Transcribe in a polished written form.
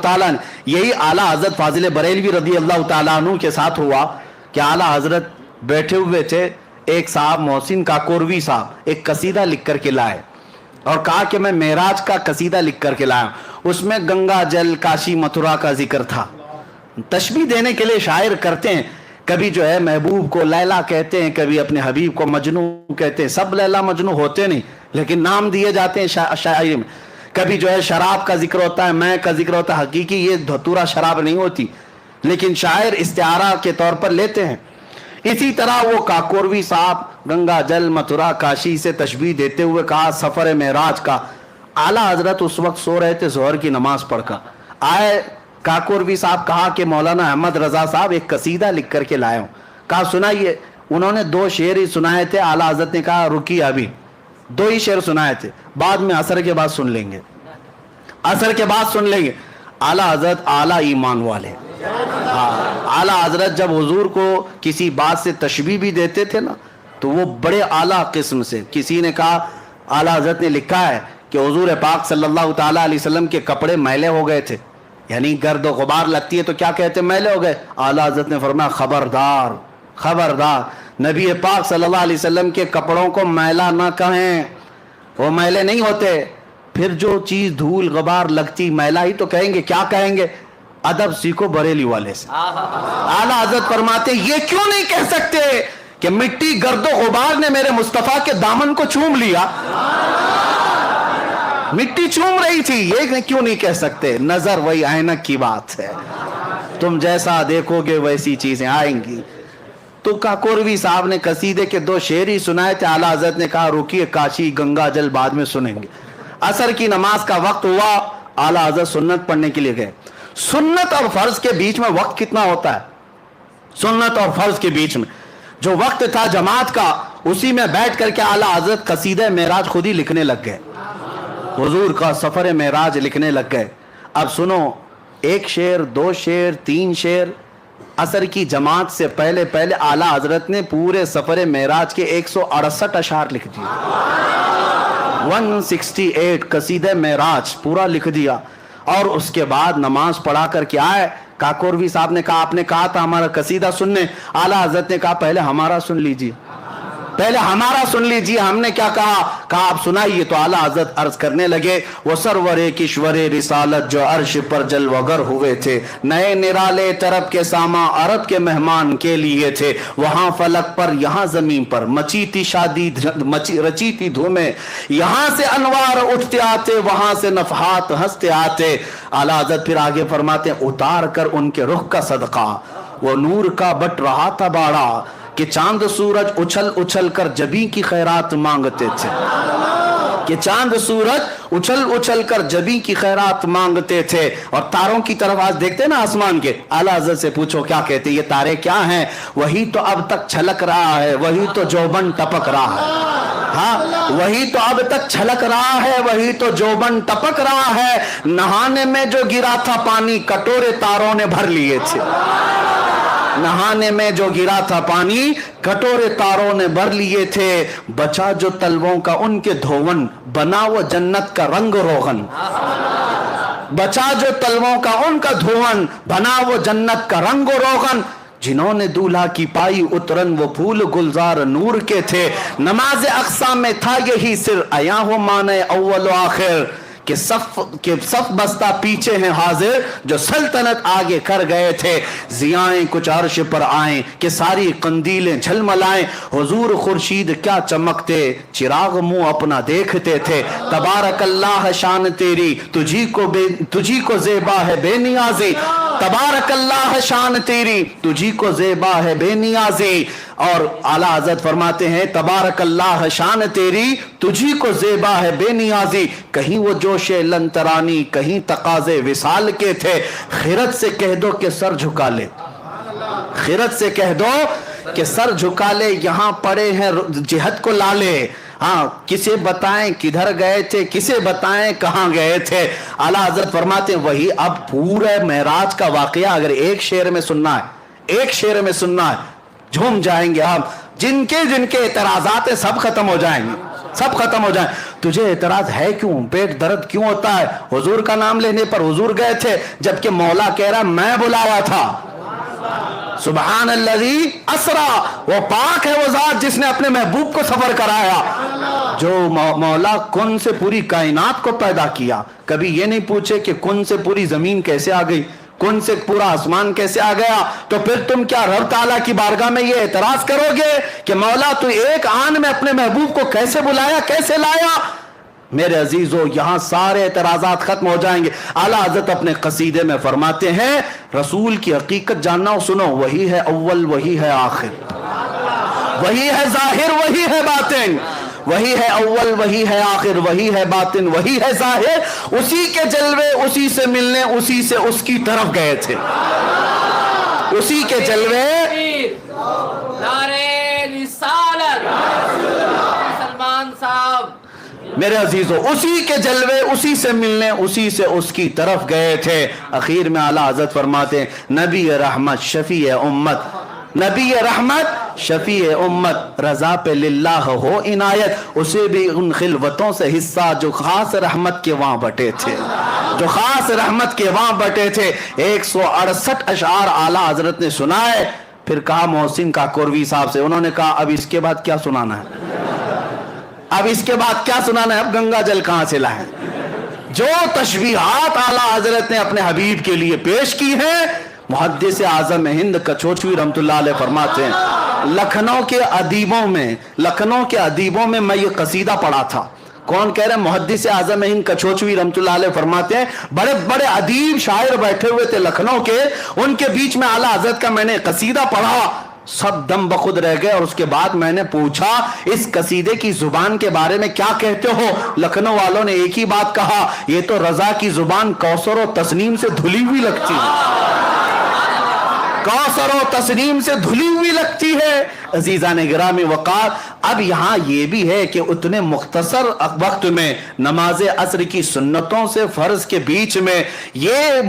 ताला ने। यही आला हजरत फाजिल बरेलवी रदी अल्लाह ताला अन्हु के साथ हुआ कि आला हजरत बैठे हुए थे, एक साहब मोहसिन काकोरवी साहब एक कसीदा लिख करके लाए और कहा कि मैं मेराज का कसीदा लिख करके लाया। उसमें गंगा जल काशी मथुरा का जिक्र था। तशबीह देने के लिए शायर करते हैं, कभी जो है महबूब को लैला कहते हैं, कभी अपने हबीब को मजनू कहते हैं। सब लैला मजनू होते नहीं, लेकिन नाम दिए जाते हैं शायरी में। कभी जो है शराब का जिक्र होता है, मैं का जिक्र होता है। हकीकी ये धतूरा शराब नहीं होती, लेकिन शायर इस्तिआरा के तौर पर लेते हैं। इसी तरह वो काकोरवी साहब गंगा जल मथुरा काशी से तशबीह देते हुए कहा सफर मेराज का। आला हजरत उस वक्त सो रहे थे, जोहर की नमाज पढ़कर आए। काकोरवी साहब कहा कि मौलाना अहमद रजा साहब एक कसीदा लिख करके लाए हूं। कहा सुनाइए। उन्होंने 2 शेर ही सुनाए थे। आला हजरत ने कहा रुकिए, अभी 2 ही शेर सुनाए थे, बाद में असर के बाद सुन लेंगे, असर के बाद सुन लेंगे। आला हजरत आला ईमान वाले। आला हजरत जब हुजूर को किसी बात से तशबीह भी देते थे ना, तो वो बड़े आला किस्म से। किसी ने कहा, आला हजरत ने लिखा है कि हुजूर पाक सल्लल्लाहु ताला अलैहि वसल्लम के कपड़े मैले हो गए थे, यानी गर्द गुबार लगती है तो क्या कहते हैं, मैले हो गए। आला हजरत ने फरमाया खबरदार खबरदार, नबी पाक सल्लल्लाहु अलैहि वसल्लम के कपड़ों को मैला ना कहें, वो मैले नहीं होते। फिर जो चीज धूल गुबार लगती मैला ही तो कहेंगे, क्या कहेंगे? अदब सीखो बरेली वाले से। आला हजरत फरमाते ये क्यों नहीं कह सकते कि मिट्टी गर्दो गुबार ने मेरे मुस्तफा के दामन को चूम लिया, मिट्टी चूम रही थी, ये क्यों नहीं कह सकते? नजर वही ऐनक की बात है, तुम जैसा देखोगे वैसी चीजें आएंगी। तो काकोरवी साहब ने कसीदे के 2 शेर ही सुनाए थे। आला हजरत ने कहा रुकिए, काशी गंगा जल बाद में सुनेंगे। असर की नमाज का वक्त हुआ, आला हजरत सुन्नत पढ़ने के लिए गए। सुन्नत और फर्ज के बीच में वक्त कितना होता है? सुन्नत और फर्ज के बीच में जो वक्त था जमात का, उसी में बैठ करके आला हजरत कसीदे मेराज खुद ही लिखने लग गए, हुजूर का सफर मेराज लिखने लग गए। अब सुनो, 1 शेर 2 शेर 3 शेर। असर की जमात से पहले पहले आला हजरत ने पूरे सफर मेराज के 168 अशार लिख दिए, 168 कसीदे मेराज पूरा लिख दिया। और उसके बाद नमाज पढ़ा करके आए। काकोरवी साहब ने कहा आपने कहा था हमारा कसीदा सुनने। आला हजरत ने कहा पहले हमारा सुन लीजिए, पहले हमारा सुन लीजिए। हमने क्या कहा? कहा आप सुनाइए। तो आला हजरत अर्ज करने लगे वो सरवरे किश्वरे रिसालत जो अर्श पर जलवगर हुए थे, नए निराले तरफ के सामा अरब के मेहमान के लिए थे। वहां फलक पर यहाँ जमीन पर मची थी शादी रची थी धूमें, यहाँ से अनवार उठते आते वहां से नफहात हंसते आते। आला हजरत फिर आगे फरमाते उतार कर उनके रुख का सदका वो नूर का बट रहा था बाड़ा कि चांद सूरज उछल उछल कर जबी की खैरात मांगते थे, कि चांद सूरज उछल उछल कर जबी की खैरात मांगते थे। और तारों की तरफ आज देखते ना आसमान के, आला हज़रत से पूछो क्या कहते ये तारे क्या हैं? वही तो अब तक छलक रहा है, वही तो जोबन टपक रहा है। हाँ, वही तो अब तक छलक रहा है, वही तो जोबन टपक रहा है। नहाने में जो गिरा था पानी कटोरे तारों ने भर लिए थे, नहाने में जो गिरा था पानी कटोरे तारों ने भर लिए थे। बचा जो तलवों का उनके धोवन बना वो जन्नत का रंग रोगन, बचा जो तलवों का उनका धोवन बना वो जन्नत का रंग रोगन। जिन्होंने दूल्हा की पाई उतरन वो फूल गुलजार नूर के थे। नमाज अक्सा में था यही सिर अया हो माने अव्वल आखिर, कि सफ बस्ता पीछे हैं हाजिर जो सल्तनत आगे कर गए थे। जियाएं कुछ अर्श पर आए कि सारी कंदीलें झलमलाएं, हुजूर खुर्शीद क्या चमकते चिराग मुंह अपना देखते थे। तबारक अल्लाह शान तेरी तुझी को ज़ेबा है बेनियाज़ी, तबारक अल्लाह शान तेरी तुझी को ज़ेबा है बेनियाज़ी। और आला हज़रत फरमाते हैं तबारक अल्लाह शान तेरी तुझी को ज़ेबा है बेनियाज़ी। कहीं वो जोशे लंतरानी कहीं तकाज़े विसाल के थे। खिरत से कह दो कि सर झुका ले, खिरत से कह दो कि सर झुका ले, यहाँ पड़े हैं जिहद को लाले। हाँ, किसे बताएं किधर गए थे, किसे बताएं कहाँ गए थे। आला हज़रत फरमाते हैं वही अब पूरे मेराज का वाकया अगर एक शेर में सुनना है, एक शेर में सुनना है, झूम जाएंगे हम। जिनके जिनके एतराजात सब खत्म हो जाएंगे, सब खत्म हो जाए। तुझे एतराज है क्यों, पेट दर्द क्यों होता है? हुजूर का नाम लेने पर हुजूर गए थे, जबकि मौला कह रहा मैं बुलाया था। सुबहान अल्लज़ी असरा, वो पाक है वो जात जिसने अपने महबूब को सफर कराया। जो मौला कुन से पूरी कायनात को पैदा किया, कभी ये नहीं पूछे कि कुन से पूरी जमीन कैसे आ गई, कुन से पूरा आसमान कैसे आ गया, तो फिर तुम क्या रब ताला की बारगाह में ये एतराज करोगे कि मौला तू एक आन में अपने महबूब को कैसे बुलाया, कैसे लाया? मेरे अजीजों, यहां सारे एतराजात खत्म हो जाएंगे। आला हज़रत अपने कसीदे में फरमाते हैं, रसूल की हकीकत जानना हो, सुनो, वही है अव्वल, वही है आखिर, वही है जाहिर, वही है बातिन, वही है अव्वल, वही है आखिर, वही है बातिन, वही है जाहिर। उसी के जलवे उसी से मिलने, उसी से उसकी तरफ गए थे। उसी के जलवे, नारे रिसालत, सलमान साहब, मेरे अजीजों, उसी के जलवे उसी से मिलने, उसी से उसकी तरफ गए थे। आखिर में आला हज़रत फरमाते हैं, नबी रहमत शफी उम्मत, नबी रहमत शफी उम्मत, रजा पे लिल्लाह हो इनायत, उसे भी उन खिलवतों से हिस्सा जो खास रहमत के वहां बटे थे, जो खास रहमत के वहां बटे थे। 168 अशआर आला हजरत ने सुनाए। फिर कहा मोहसिन काकोरवी साहब से, उन्होंने कहा अब इसके बाद क्या सुनाना है, अब इसके बाद क्या सुनाना है, अब गंगा जल कहां से लाए? जो तशबीहात आला हजरत ने अपने हबीब के लिए पेश की है, मुहद्दिस आज़म हिंद कचोचवी रहमतुल्लाह अलैह फरमाते हैं, लखनऊ के अदीबों में मैं ये कसीदा पढ़ा था। कौन कह रहे हैं? मुहद्दिस आज़म हिंद कचोचवी रहमतुल्लाह अलैह फरमाते हैं, बड़े बड़े अदीब शायर बैठे हुए थे लखनऊ के, उनके बीच में आला हजरत का मैंने कसीदा पढ़ा, सब दम बखुद रह गए। और उसके बाद मैंने पूछा, इस कसीदे की जुबान के बारे में क्या कहते हो? लखनऊ वालों ने एक ही बात कहा, ये तो रजा की जुबान कौसर और तस्नीम से धुली हुई लगती है, कौसर और तस्नीम से धुली हुई लगती है। अजीजान गिरामी वक़ार, अब यहाँ ये भी है कि उतने मुख्तसर वक्त में नमाज असर की सुन्नतों से फर्ज के बीच में ये